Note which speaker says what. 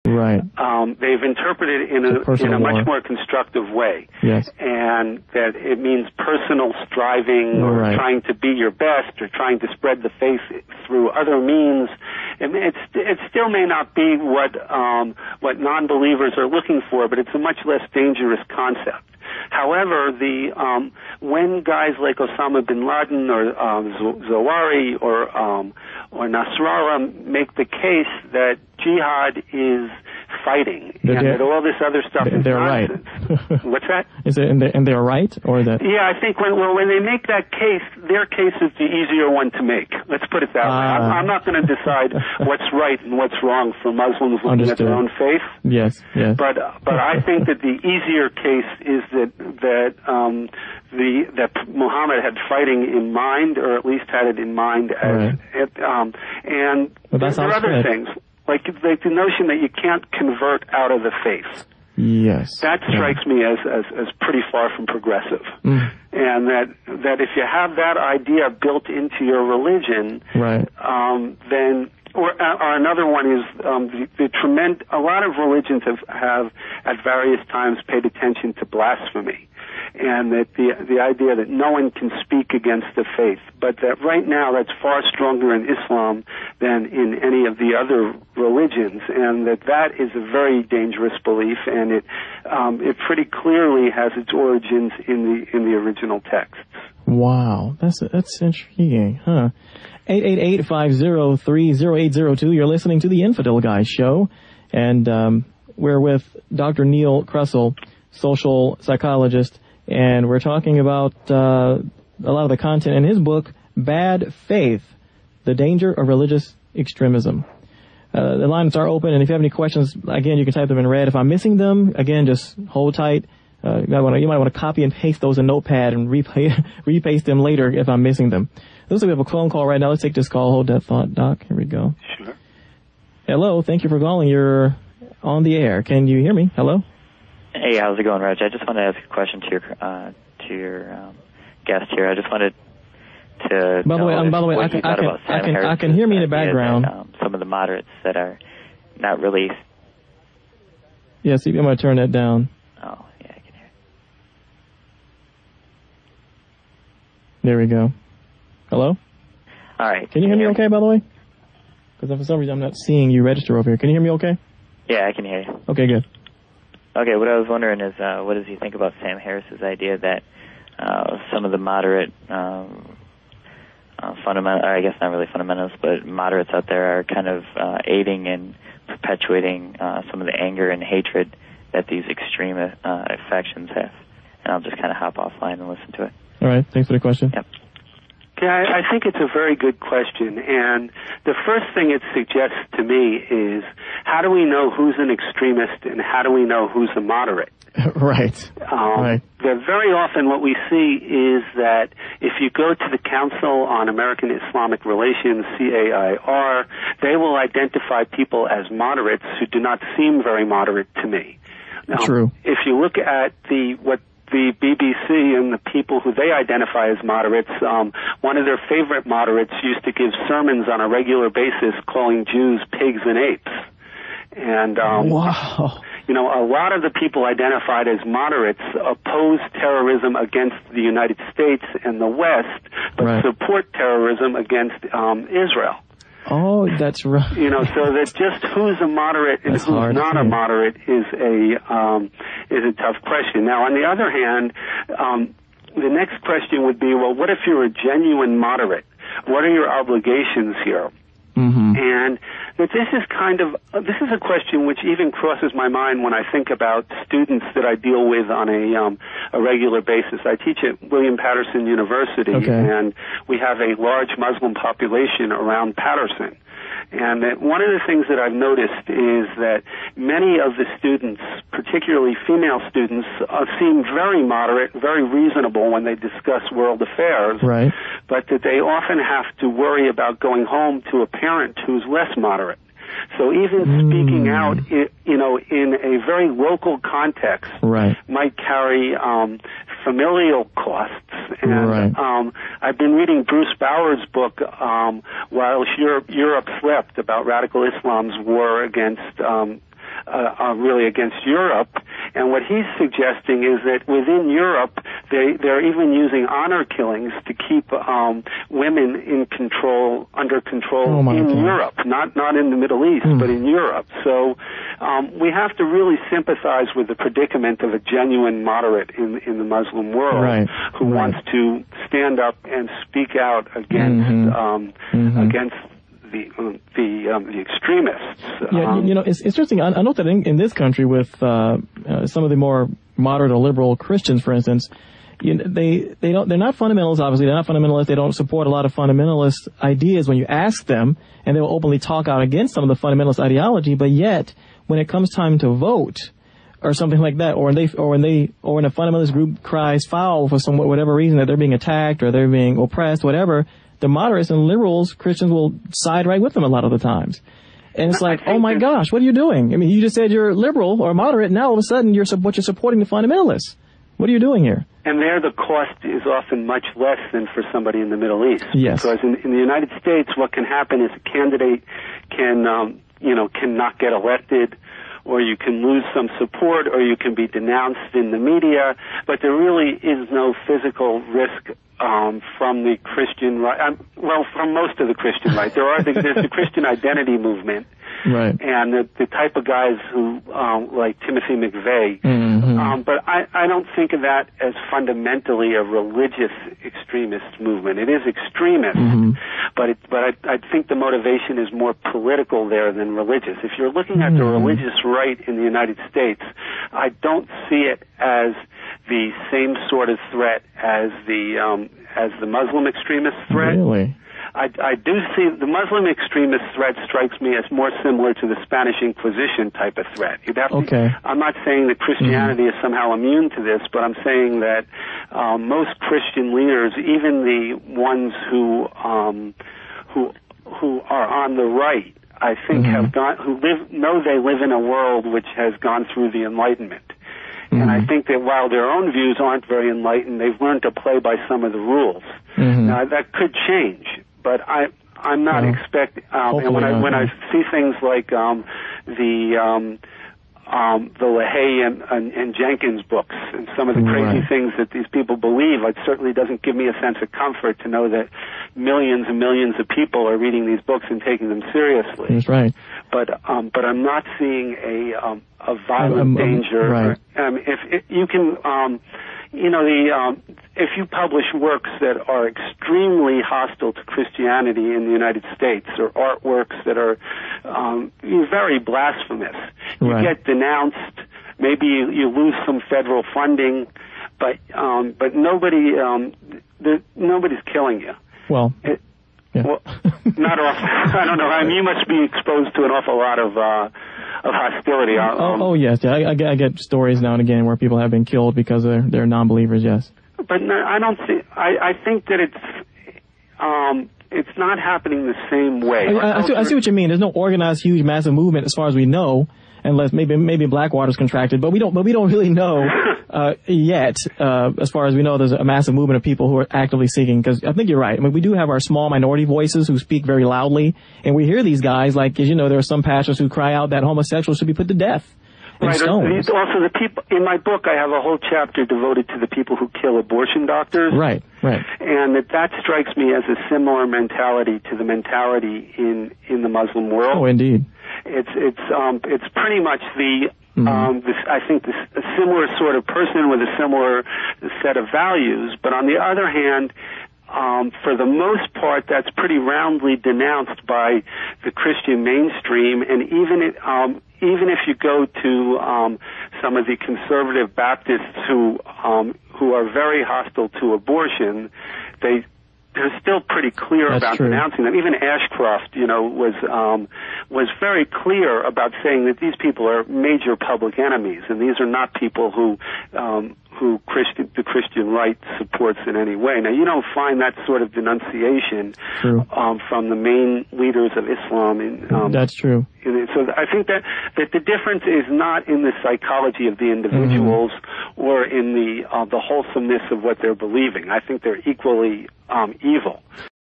Speaker 1: Right.
Speaker 2: They've interpreted it in a much more constructive way.
Speaker 1: Yes. And
Speaker 2: that it means personal striving or trying to be your best or trying to spread the faith through other means. And it still may not be what non-believers are looking for, but it's a much less dangerous concept. However, when guys like Osama bin Laden or Zawahiri or Nasrallah make the case that jihad is fighting and that all this other stuff is nonsense.
Speaker 1: Right.
Speaker 2: What's that?
Speaker 1: And they're right, or that?
Speaker 2: Yeah, I think when they make that case, their case is the easier one to make. Let's put it that way. I'm not going to decide what's right and what's wrong for Muslims looking at their own faith.
Speaker 1: Yes.
Speaker 2: But I think that the easier case is that Muhammad had fighting in mind, or at least had it in mind as and there are other things. Like the notion that you can't convert out of the faith.
Speaker 1: Yes.
Speaker 2: That strikes me as pretty far from progressive. And that if you have that idea built into your religion, then or another one is a lot of religions have at various times paid attention to blasphemy. And that the idea that no one can speak against the faith, but that right now that's far stronger in Islam than in any of the other religions, and that is a very dangerous belief, and it pretty clearly has its origins in the original texts.
Speaker 1: Wow, that's intriguing, huh? 888-503-0802. You're listening to the Infidel Guy Show, and we're with Dr. Neil Kressel, social psychologist. And we're talking about a lot of the content in his book, Bad Faith, The Danger of Religious Extremism. The lines are open, and if you have any questions, again, you can type them in red. If I'm missing them, again, just hold tight. You might want to copy and paste those in Notepad and repaste them later if I'm missing them. Looks like we have a phone call right now. Let's take this call. Hold that thought, Doc. Here we go.
Speaker 2: Sure.
Speaker 1: Hello. Thank you for calling. You're on the air. Can you hear me? Hello?
Speaker 3: Hey, how's it going, Reg? I just wanted to ask a question to your guest here. I just wanted to. By the
Speaker 1: way, I can hear me in the background.
Speaker 3: That, some of the moderates that are not really.
Speaker 1: Yeah, see, I'm going to turn that down.
Speaker 3: Oh, yeah, I can hear.
Speaker 1: There we go. Hello?
Speaker 3: All right.
Speaker 1: Can you hear me okay, by the way? Because for some reason I'm not seeing you register over here. Can you hear me okay?
Speaker 3: Yeah, I can hear you.
Speaker 1: Okay, good.
Speaker 3: Okay, what I was wondering is, what does he think about Sam Harris's idea that some of the moderate fundamental, or I guess not really fundamentalists, but moderates out there are kind of aiding and perpetuating some of the anger and hatred that these extreme factions have? And I'll just kind of hop offline and listen to it.
Speaker 1: All right, thanks for the question.
Speaker 3: Yep.
Speaker 2: Yeah, I think it's a very good question, and the first thing it suggests to me is how do we know who's an extremist and how do we know who's a moderate?
Speaker 1: Right.
Speaker 2: That very often what we see is that if you go to the Council on American Islamic Relations, CAIR, they will identify people as moderates who do not seem very moderate to me. Now,
Speaker 1: True.
Speaker 2: If you look at what the BBC and the people who they identify as moderates, one of their favorite moderates used to give sermons on a regular basis calling Jews pigs and apes. And,
Speaker 1: wow.
Speaker 2: You know, a lot of the people identified as moderates oppose terrorism against the United States and the West, but support terrorism against Israel.
Speaker 1: Oh, that's right.
Speaker 2: You know, so that just who's a moderate and who's not a moderate is a tough question. Now, on the other hand, the next question would be, well, what if you're a genuine moderate? What are your obligations here?
Speaker 1: Mm-hmm.
Speaker 2: And that this is a question which even crosses my mind when I think about students that I deal with on a regular basis. I teach at William Patterson University, and we have a large Muslim population around Patterson. And that one of the things that I've noticed is that many of the students, particularly female students, seem very moderate, very reasonable when they discuss world affairs, but that they often have to worry about going home to a parent who's less moderate. So even speaking out, you know, in a very local context might carry familial costs. And I've been reading Bruce Bauer's book, While Europe Slept, about radical Islam's war against really against Europe. And what he's suggesting is that within Europe, they're even using honor killings to keep women under control in Europe, not in the Middle East, but in Europe. So we have to really sympathize with the predicament of a genuine moderate in the Muslim world who wants to stand up and speak out against against the extremists.
Speaker 1: Yeah, it's interesting. I note that in this country, with some of the more moderate or liberal Christians, for instance, they're not fundamentalists. Obviously, they're not fundamentalists. They don't support a lot of fundamentalist ideas when you ask them, and they will openly talk out against some of the fundamentalist ideology. But yet, when it comes time to vote, or something like that, or when a fundamentalist group cries foul for whatever reason, that they're being attacked or they're being oppressed, whatever, the moderates and liberals, Christians, will side right with them a lot of the times. And it's like, oh my gosh, what are you doing? I mean, you just said you're liberal or moderate, and now all of a sudden you're supporting the fundamentalists. What are you doing here? And
Speaker 2: there the cost is often much less than for somebody in the Middle East.
Speaker 1: Yes.
Speaker 2: Because in the United States, what can happen is a candidate can not get elected, or you can lose some support, or you can be denounced in the media, but there really is no physical risk from the Christian right. From most of the Christian right. There's the Christian identity movement, and the type of guys who like Timothy McVeigh. But I don't think of that as fundamentally a religious extremist movement. It is extremist, but I think the motivation is more political there than religious. If you're looking at the religious right in the United States, I don't see it as the same sort of threat as the Muslim extremist threat.
Speaker 1: Really?
Speaker 2: I do see the Muslim extremist threat strikes me as more similar to the Spanish Inquisition type of threat. I'm not saying that Christianity is somehow immune to this, but I'm saying that most Christian leaders, even the ones who are on the right, I think know they live in a world which has gone through the Enlightenment. And I think that while their own views aren't very enlightened, they've learned to play by some of the rules. Now, that could change, but I'm not expecting. And when I see things like the LaHaye and Jenkins books and some of the crazy things that these people believe, it certainly doesn't give me a sense of comfort to know that millions and millions of people are reading these books and taking them seriously.
Speaker 1: That's right.
Speaker 2: But I'm not seeing a violent danger. If you can, if you publish works that are extremely hostile to Christianity in the United States, or artworks that are very blasphemous, you get denounced. Maybe you lose some federal funding, but nobody's killing you.
Speaker 1: Well.
Speaker 2: Well, not often. I don't know. I mean, you must be exposed to an awful lot of hostility.
Speaker 1: Yes. I get stories now and again where people have been killed because they're non-believers. Yes.
Speaker 2: But no, I don't see. I think that it's not happening the same way.
Speaker 1: I see what you mean. There's no organized, huge, massive movement as far as we know, unless maybe Blackwater's contracted, but we don't really know yet. As far as we know, there's a massive movement of people who are actively seeking. Because I think you're right. I mean, we do have our small minority voices who speak very loudly, and we hear these guys like, as you know, there are some pastors who cry out that homosexuals should be put to death.
Speaker 2: Right. Also, the people in my book, I have a whole chapter devoted to the people who kill abortion doctors.
Speaker 1: Right.
Speaker 2: And that strikes me as a similar mentality to the mentality in the Muslim world.
Speaker 1: Oh, indeed.
Speaker 2: It's pretty much I think a similar sort of person with a similar set of values. But on the other hand, for the most part, that's pretty roundly denounced by the Christian mainstream, and even if you go to some of the conservative Baptists who are very hostile to abortion, they're still pretty clear about denouncing them. Even Ashcroft, was very clear about saying that these people are major public enemies, and these are not people who the Christian right supports in any way. Now, you don't find that sort of denunciation from the main leaders of Islam.
Speaker 1: That's true.
Speaker 2: So I think that the difference is not in the psychology of the individuals or in the wholesomeness of what they're believing. I think they're equally evil.